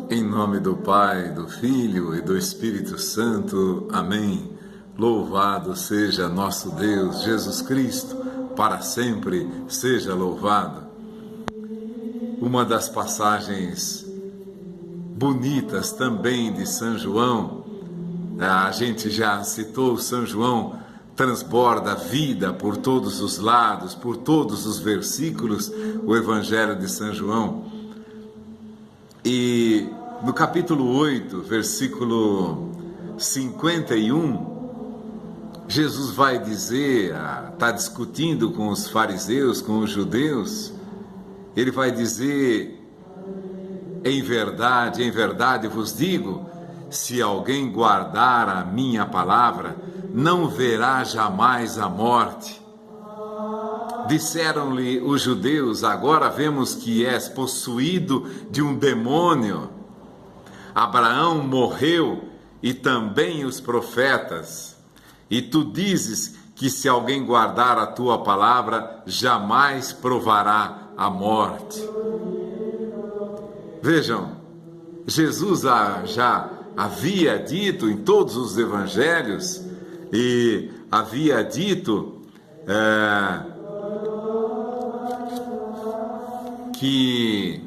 Em nome do Pai, do Filho e do Espírito Santo. Amém. Louvado seja nosso Deus, Jesus Cristo, para sempre seja louvado. Uma das passagens bonitas também de São João, a gente já citou, São João transborda vida por todos os lados, por todos os versículos, o Evangelho de São João. E no capítulo 8, versículo 51, Jesus vai dizer, está discutindo com os fariseus, com os judeus, ele vai dizer: em verdade vos digo, se alguém guardar a minha palavra, não verá jamais a morte. Disseram-lhe os judeus: agora vemos que és possuído de um demônio. Abraão morreu e também os profetas. E tu dizes que se alguém guardar a tua palavra, jamais provará a morte. Vejam, Jesus já havia dito em todos os evangelhos, e havia dito que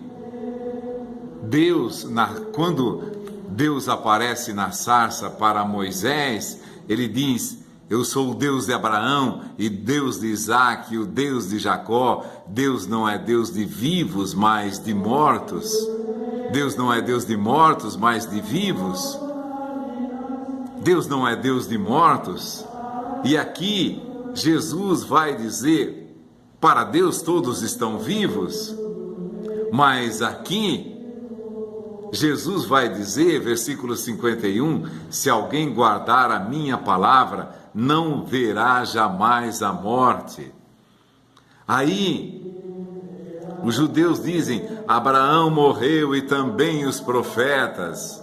Deus, quando Deus aparece na sarça para Moisés, ele diz: eu sou o Deus de Abraão e Deus de Isaac e o Deus de Jacó. Deus não é Deus de vivos, mas de mortos. Deus não é Deus de mortos, mas de vivos. Deus não é Deus de mortos. E aqui Jesus vai dizer: para Deus todos estão vivos. Mas aqui Jesus vai dizer, versículo 51, se alguém guardar a minha palavra, não verá jamais a morte. Aí os judeus dizem: Abraão morreu e também os profetas.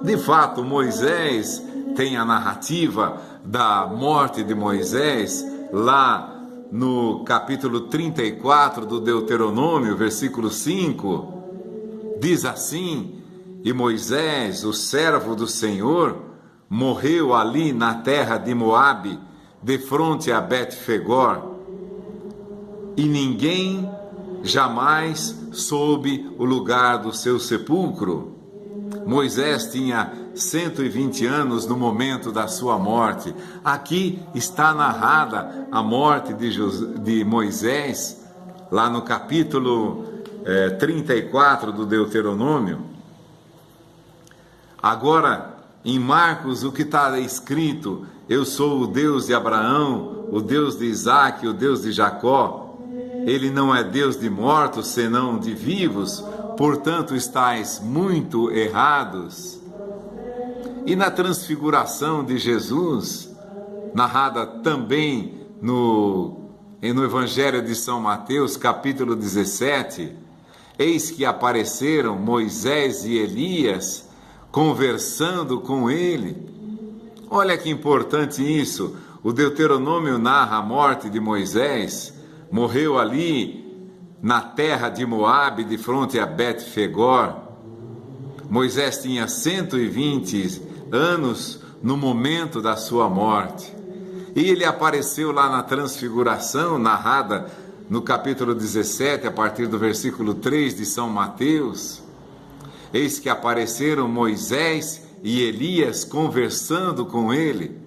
De fato, Moisés tem a narrativa da morte de Moisés lá no capítulo 34 do Deuteronômio, versículo 5. Diz assim: e Moisés, o servo do Senhor, morreu ali na terra de Moabe, defronte a Bet-fegor, e ninguém jamais soube o lugar do seu sepulcro. Moisés tinha 120 anos no momento da sua morte. Aqui está narrada a morte de Moisés, lá no capítulo 34 do Deuteronômio. Agora, em Marcos, o que está escrito: eu sou o Deus de Abraão, o Deus de Isaac, o Deus de Jacó. Ele não é Deus de mortos, senão de vivos. Portanto, estáis muito errados. E na transfiguração de Jesus, narrada também no Evangelho de São Mateus, capítulo 17, eis que apareceram Moisés e Elias conversando com ele. Olha que importante isso. O Deuteronômio narra a morte de Moisés. Morreu ali na terra de Moabe, de frente a Bet-fegor. Moisés tinha 120 anos no momento da sua morte. E ele apareceu lá na transfiguração, narrada no capítulo 17, a partir do versículo 3 de São Mateus. Eis que apareceram Moisés e Elias conversando com ele.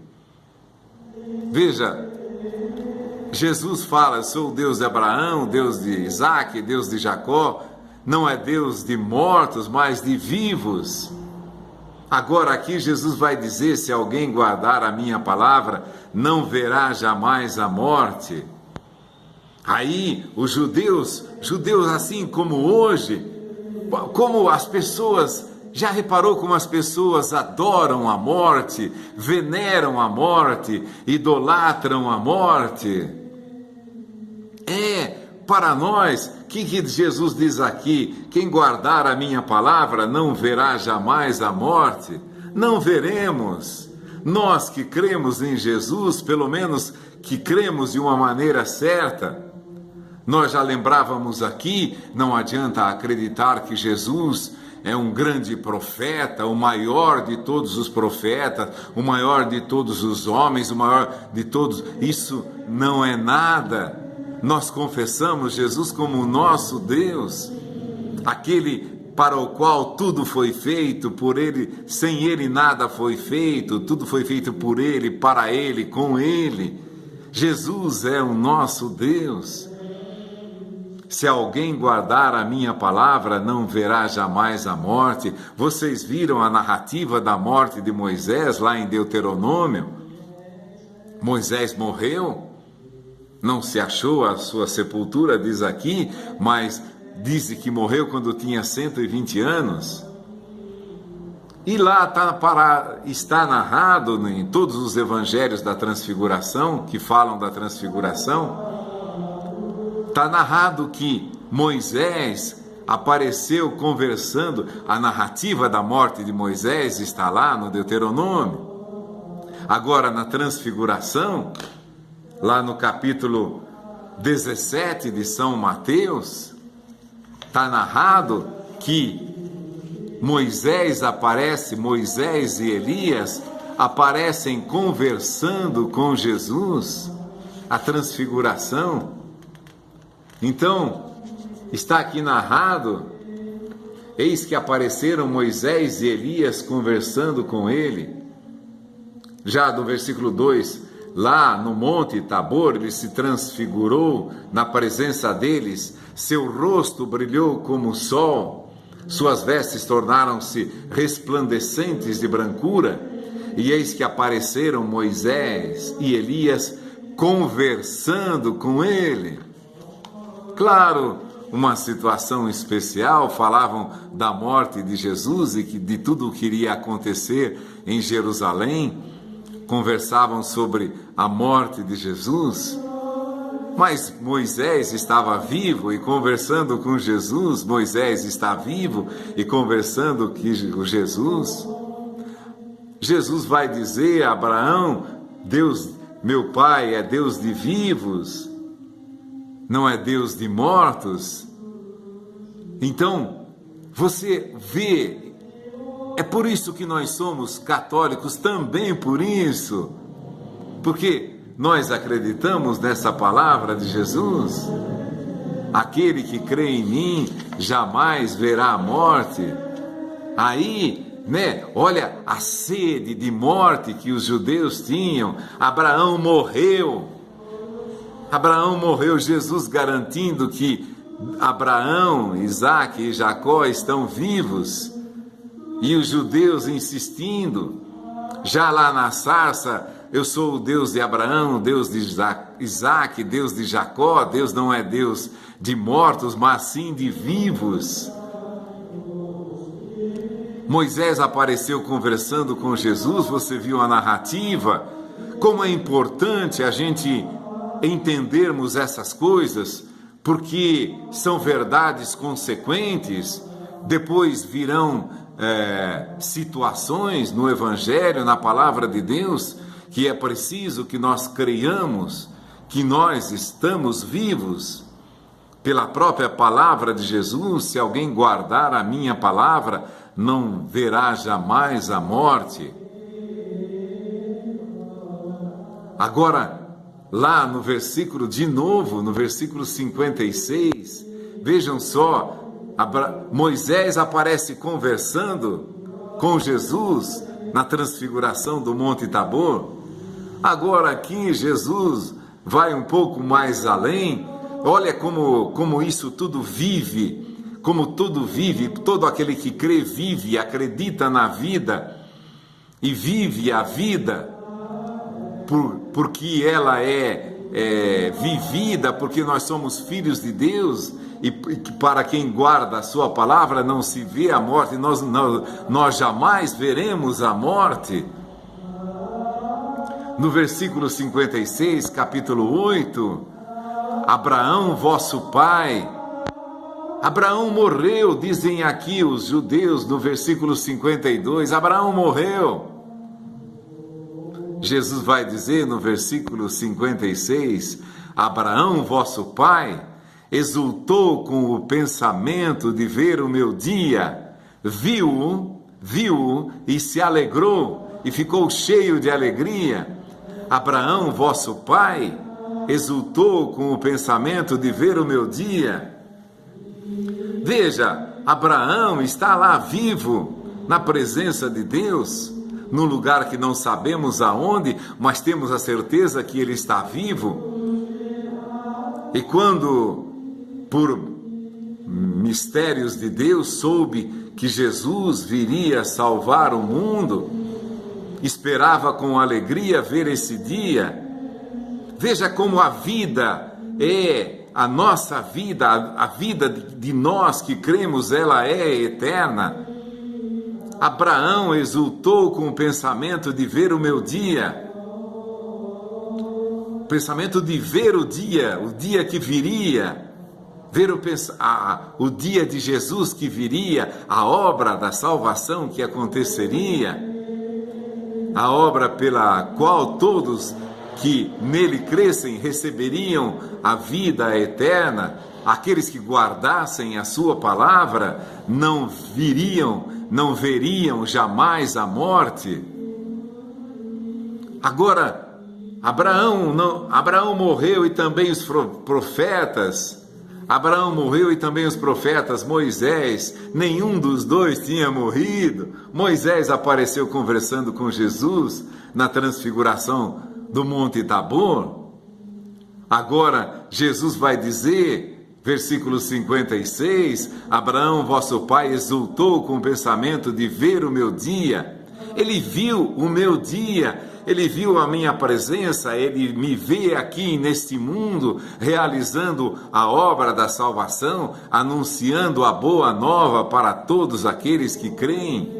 Veja, Jesus fala: sou o Deus de Abraão, Deus de Isaac, Deus de Jacó. Não é Deus de mortos, mas de vivos. Agora aqui Jesus vai dizer: se alguém guardar a minha palavra, não verá jamais a morte. Aí os judeus assim como hoje, como as pessoas, já reparou como as pessoas adoram a morte, veneram a morte, idolatram a morte? Para nós, o que Jesus diz aqui? Quem guardar a minha palavra não verá jamais a morte. Não veremos. Nós que cremos em Jesus, pelo menos que cremos de uma maneira certa, Nós já lembrávamos aqui, não adianta acreditar que Jesus é um grande profeta, o maior de todos os profetas, o maior de todos os homens, o maior de todos. Isso não é nada. Nós confessamos Jesus como o nosso Deus, aquele para o qual tudo foi feito, por Ele, sem Ele nada foi feito, tudo foi feito por Ele, para Ele, com Ele. Jesus é o nosso Deus. Se alguém guardar a minha palavra, não verá jamais a morte. Vocês viram a narrativa da morte de Moisés lá em Deuteronômio? Moisés morreu, não se achou a sua sepultura, diz aqui, mas diz que morreu quando tinha 120 anos. E lá está narrado em todos os evangelhos da transfiguração, que falam da transfiguração, está narrado que Moisés apareceu conversando. A narrativa da morte de Moisés está lá no Deuteronômio. Agora, na transfiguração, lá no capítulo 17 de São Mateus, está narrado que Moisés e Elias aparecem conversando com Jesus. A transfiguração. Então, está aqui narrado, eis que apareceram Moisés e Elias conversando com ele. Já do versículo 2, lá no Monte Tabor, ele se transfigurou na presença deles, seu rosto brilhou como o sol, suas vestes tornaram-se resplandecentes de brancura, e eis que apareceram Moisés e Elias conversando com ele. Claro, uma situação especial, falavam da morte de Jesus e de tudo o que iria acontecer em Jerusalém, conversavam sobre a morte de Jesus, mas Moisés estava vivo e conversando com Jesus. Moisés está vivo e conversando com Jesus. Jesus vai dizer a Abraão: Deus, meu pai, é Deus de vivos, não é Deus de mortos. Então, você vê, é por isso que nós somos católicos, também por isso, porque nós acreditamos nessa palavra de Jesus. Aquele que crê em mim jamais verá a morte. Aí, olha a sede de morte que os judeus tinham. Abraão morreu, Jesus garantindo que Abraão, Isaac e Jacó estão vivos, e os judeus insistindo, já lá na sarça: eu sou o Deus de Abraão, Deus de Isaac, Deus de Jacó. Deus não é Deus de mortos, mas sim de vivos. Moisés apareceu conversando com Jesus, você viu a narrativa. Como é importante a gente entendermos essas coisas, porque são verdades consequentes. Depois virão situações no Evangelho, na Palavra de Deus, que é preciso que nós creiamos que nós estamos vivos pela própria Palavra de Jesus. Se alguém guardar a minha palavra, não verá jamais a morte. Agora, lá no versículo, de novo, no versículo 56, vejam só, Moisés aparece conversando com Jesus na transfiguração do Monte Tabor. Agora aqui Jesus vai um pouco mais além. Olha como isso tudo vive, como tudo vive. Todo aquele que crê vive, acredita na vida e vive a vida porque ela é vivida, porque nós somos filhos de Deus, e para quem guarda a sua palavra não se vê a morte. Nós jamais veremos a morte. No versículo 56, capítulo 8, Abraão, vosso pai, Abraão morreu, dizem aqui os judeus no versículo 52, Abraão morreu. Jesus vai dizer no versículo 56, Abraão, vosso pai, exultou com o pensamento de ver o meu dia, viu e se alegrou e ficou cheio de alegria. Abraão, vosso pai, exultou com o pensamento de ver o meu dia. Veja, Abraão está lá vivo, na presença de Deus, num lugar que não sabemos aonde, mas temos a certeza que ele está vivo. E quando, por mistérios de Deus, soube que Jesus viria salvar o mundo, esperava com alegria ver esse dia. Veja como a vida é, a nossa vida, a vida de nós que cremos, ela é eterna. Abraão exultou com o pensamento de ver o meu dia. O pensamento de ver o dia que viria, ver o dia de Jesus que viria, a obra da salvação que aconteceria, a obra pela qual todos que nele crescem receberiam a vida eterna. Aqueles que guardassem a sua palavra não veriam jamais a morte. Agora, Abraão morreu e também os profetas. Abraão morreu e também os profetas. Moisés, nenhum dos dois tinha morrido. Moisés apareceu conversando com Jesus na transfiguração do Monte Tabor. Agora, Jesus vai dizer, versículo 56, Abraão, vosso pai, exultou com o pensamento de ver o meu dia. Ele viu o meu dia, ele viu a minha presença, ele me vê aqui neste mundo, realizando a obra da salvação, anunciando a boa nova para todos aqueles que creem,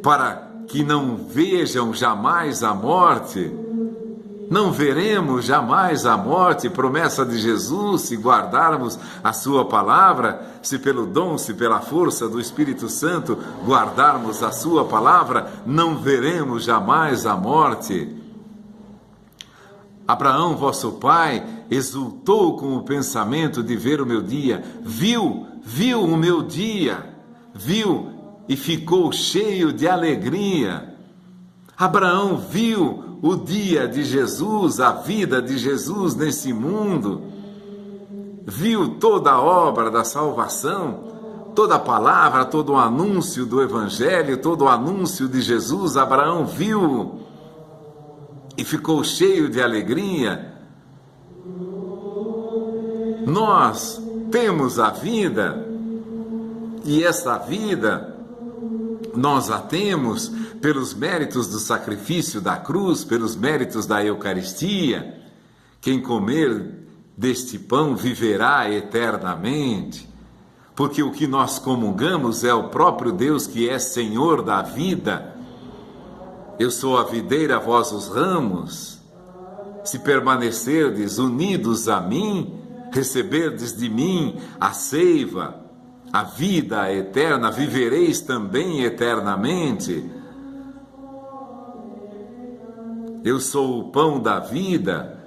para que não vejam jamais a morte. Não veremos jamais a morte, promessa de Jesus, se guardarmos a sua palavra, se pelo dom, se pela força do Espírito Santo guardarmos a sua palavra, não veremos jamais a morte. Abraão, vosso pai, exultou com o pensamento de ver o meu dia, viu o meu dia, viu e ficou cheio de alegria. Abraão viu o dia de Jesus, a vida de Jesus nesse mundo, viu toda a obra da salvação, toda a palavra, todo o anúncio do Evangelho, todo o anúncio de Jesus. Abraão viu e ficou cheio de alegria. Nós temos a vida, e essa vida nós a temos pelos méritos do sacrifício da cruz, pelos méritos da Eucaristia. Quem comer deste pão viverá eternamente, porque o que nós comungamos é o próprio Deus que é Senhor da vida. Eu sou a videira, vós os ramos. Se permanecerdes unidos a mim, receberdes de mim a seiva, a vida eterna, vivereis também eternamente. Eu sou o pão da vida.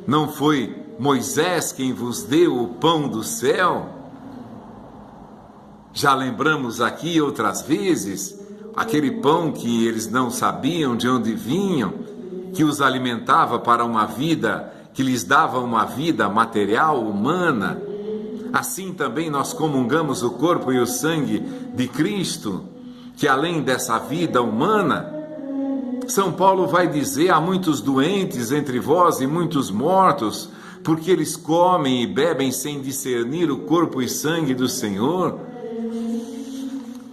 Não foi Moisés quem vos deu o pão do céu? Já lembramos aqui outras vezes, aquele pão que eles não sabiam de onde vinham, que os alimentava para uma vida, que lhes dava uma vida material, humana. Assim também nós comungamos o corpo e o sangue de Cristo, que além dessa vida humana, São Paulo vai dizer: há muitos doentes entre vós e muitos mortos, porque eles comem e bebem sem discernir o corpo e sangue do Senhor.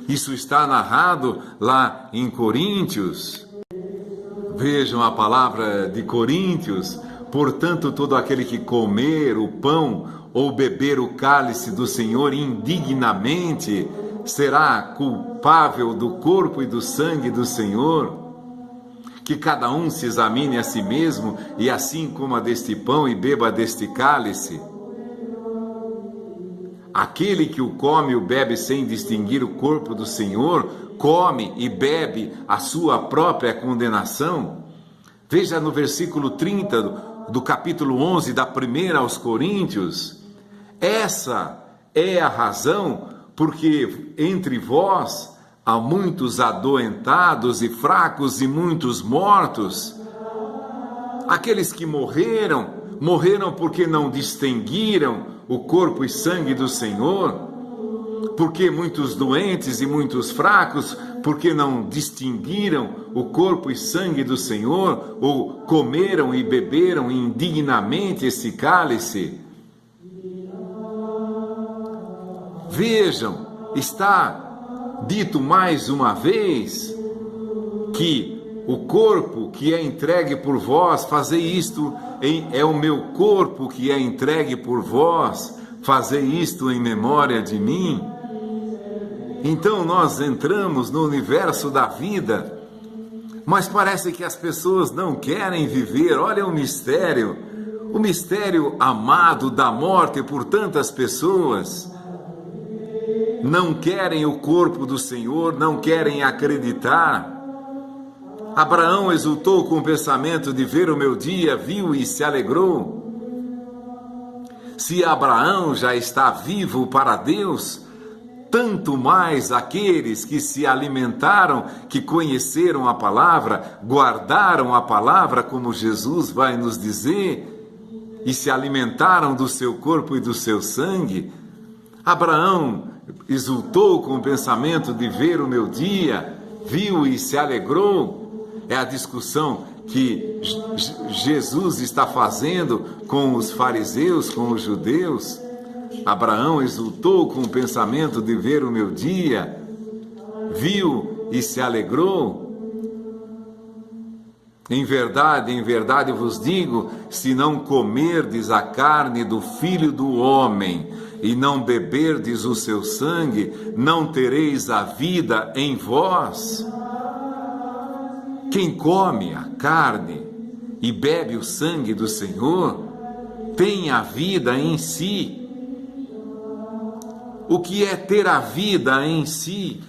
Isso está narrado lá em Coríntios. Vejam a palavra de Coríntios: portanto, todo aquele que comer o pão ou beber o cálice do Senhor indignamente será culpável do corpo e do sangue do Senhor. Que cada um se examine a si mesmo, e assim coma deste pão e beba deste cálice. Aquele que o come e o bebe sem distinguir o corpo do Senhor, come e bebe a sua própria condenação. Veja no versículo 30 do capítulo 11 da 1 aos Coríntios, essa é a razão porque entre vós há muitos adoentados e fracos e muitos mortos. Aqueles que morreram porque não distinguiram o corpo e sangue do Senhor, porque muitos doentes e muitos fracos, porque não distinguiram o corpo e sangue do Senhor, ou comeram e beberam indignamente esse cálice. Vejam, está dito mais uma vez que o corpo que é entregue por vós, fazei isto, é o meu corpo que é entregue por vós, fazei isto em memória de mim. Então nós entramos no universo da vida, mas parece que as pessoas não querem viver. Olha o mistério amado da morte por tantas pessoas. Não querem o corpo do Senhor, não querem acreditar. Abraão exultou com o pensamento de ver o meu dia, viu e se alegrou. Se Abraão já está vivo para Deus, tanto mais aqueles que se alimentaram, que conheceram a palavra, guardaram a palavra, como Jesus vai nos dizer, e se alimentaram do seu corpo e do seu sangue. Abraão exultou com o pensamento de ver o meu dia, viu e se alegrou. É a discussão que Jesus está fazendo com os fariseus, com os judeus. Abraão exultou com o pensamento de ver o meu dia, viu e se alegrou. Em verdade vos digo, se não comerdes a carne do Filho do Homem e não beberdes o seu sangue, não tereis a vida em vós. Quem come a carne e bebe o sangue do Senhor, tem a vida em si. O que é ter a vida em si?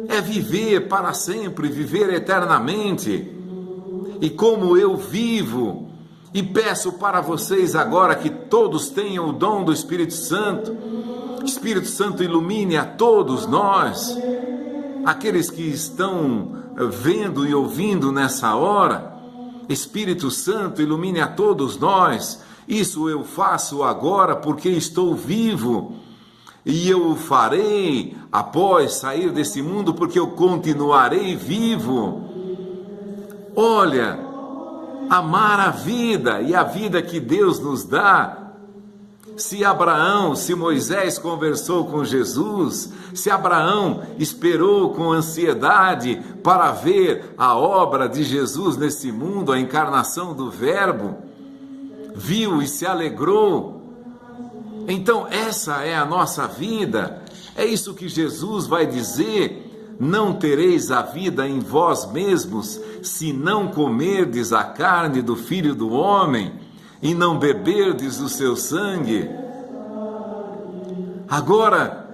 É viver para sempre, viver eternamente. E como eu vivo, e peço para vocês agora que todos tenham o dom do Espírito Santo. Espírito Santo ilumine a todos nós, aqueles que estão vendo e ouvindo nessa hora. Espírito Santo ilumine a todos nós. Isso eu faço agora porque estou vivo. E eu o farei após sair desse mundo, porque eu continuarei vivo. Olha, amar a vida e a vida que Deus nos dá. Se Moisés conversou com Jesus, se Abraão esperou com ansiedade para ver a obra de Jesus nesse mundo, a encarnação do Verbo, viu e se alegrou. Então essa é a nossa vida, é isso que Jesus vai dizer: não tereis a vida em vós mesmos, se não comerdes a carne do Filho do Homem e não beberdes o seu sangue. Agora,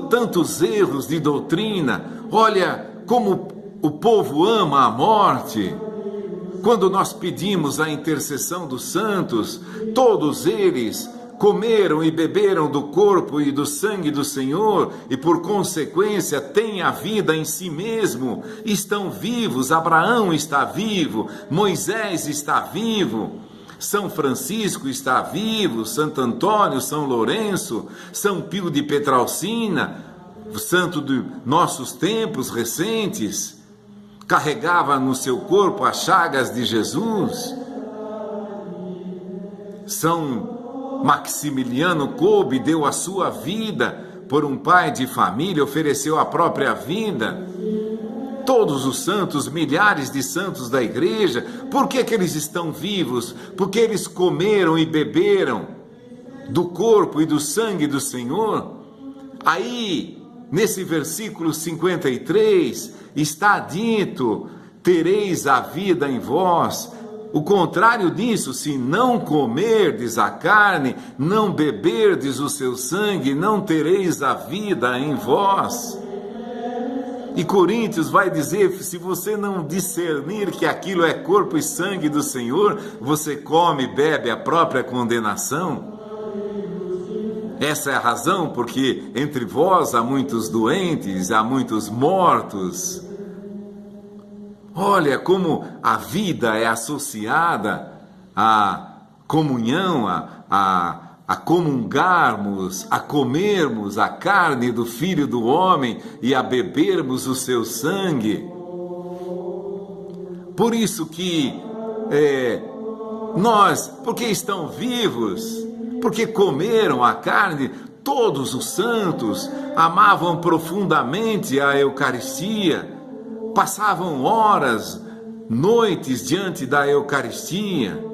tantos erros de doutrina. Olha como o povo ama a morte. Quando nós pedimos a intercessão dos santos, todos eles comeram e beberam do corpo e do sangue do Senhor e, por consequência, têm a vida em si mesmo, estão vivos. Abraão está vivo, Moisés está vivo, São Francisco está vivo, Santo Antônio, São Lourenço, São Pio de Petralcina, santo de nossos tempos recentes, carregava no seu corpo as chagas de Jesus. São Maximiliano Kolbe deu a sua vida por um pai de família, ofereceu a própria vida. Todos os santos, milhares de santos da igreja, por que eles estão vivos? Porque eles comeram e beberam do corpo e do sangue do Senhor. Aí, nesse versículo 53, está dito: tereis a vida em vós. O contrário disso, se não comerdes a carne, não beberdes o seu sangue, não tereis a vida em vós. E Coríntios vai dizer, se você não discernir que aquilo é corpo e sangue do Senhor, você come e bebe a própria condenação. Essa é a razão porque entre vós há muitos doentes, há muitos mortos. Olha como a vida é associada à comunhão, a comungarmos, a comermos a carne do Filho do Homem e a bebermos o seu sangue. Por isso que nós, porque estão vivos, porque comeram a carne, todos os santos amavam profundamente a Eucaristia, passavam horas, noites diante da Eucaristia,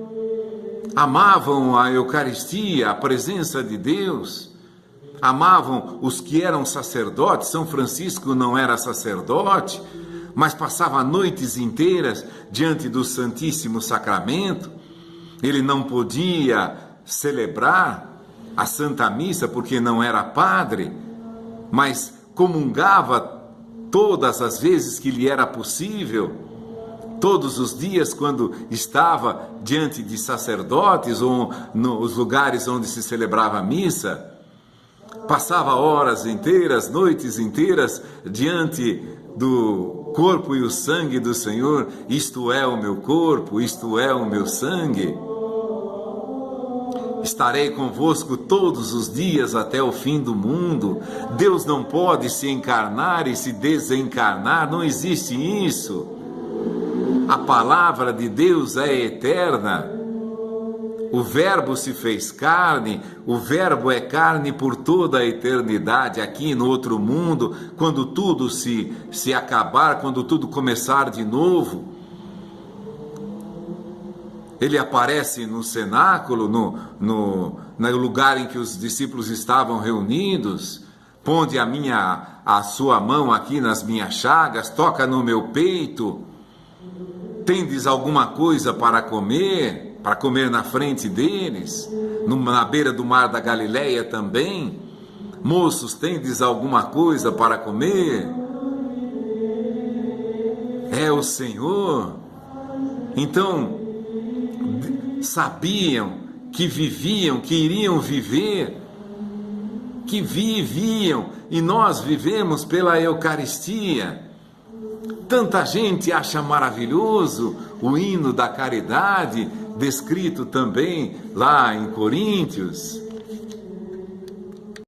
amavam a Eucaristia, a presença de Deus, amavam os que eram sacerdotes. São Francisco não era sacerdote, mas passava noites inteiras diante do Santíssimo Sacramento. Ele não podia celebrar a Santa Missa porque não era padre, mas comungava todas as vezes que lhe era possível, todos os dias quando estava diante de sacerdotes ou nos lugares onde se celebrava a missa, passava horas inteiras, noites inteiras diante do corpo e o sangue do Senhor. Isto é o meu corpo, isto é o meu sangue. Estarei convosco todos os dias até o fim do mundo. Deus não pode se encarnar e se desencarnar, não existe isso. A palavra de Deus é eterna. O Verbo se fez carne, o Verbo é carne por toda a eternidade, aqui no outro mundo, quando tudo se acabar, quando tudo começar de novo. Ele aparece no cenáculo, no lugar em que os discípulos estavam reunidos. Ponde a sua mão aqui nas minhas chagas, toca no meu peito. Tendes alguma coisa para comer na frente deles? Na beira do mar da Galileia também. Moços, tendes alguma coisa para comer? É o Senhor. Então, sabiam que viviam, que iriam viver, que viviam, e nós vivemos pela Eucaristia. Tanta gente acha maravilhoso o hino da caridade, descrito também lá em Coríntios.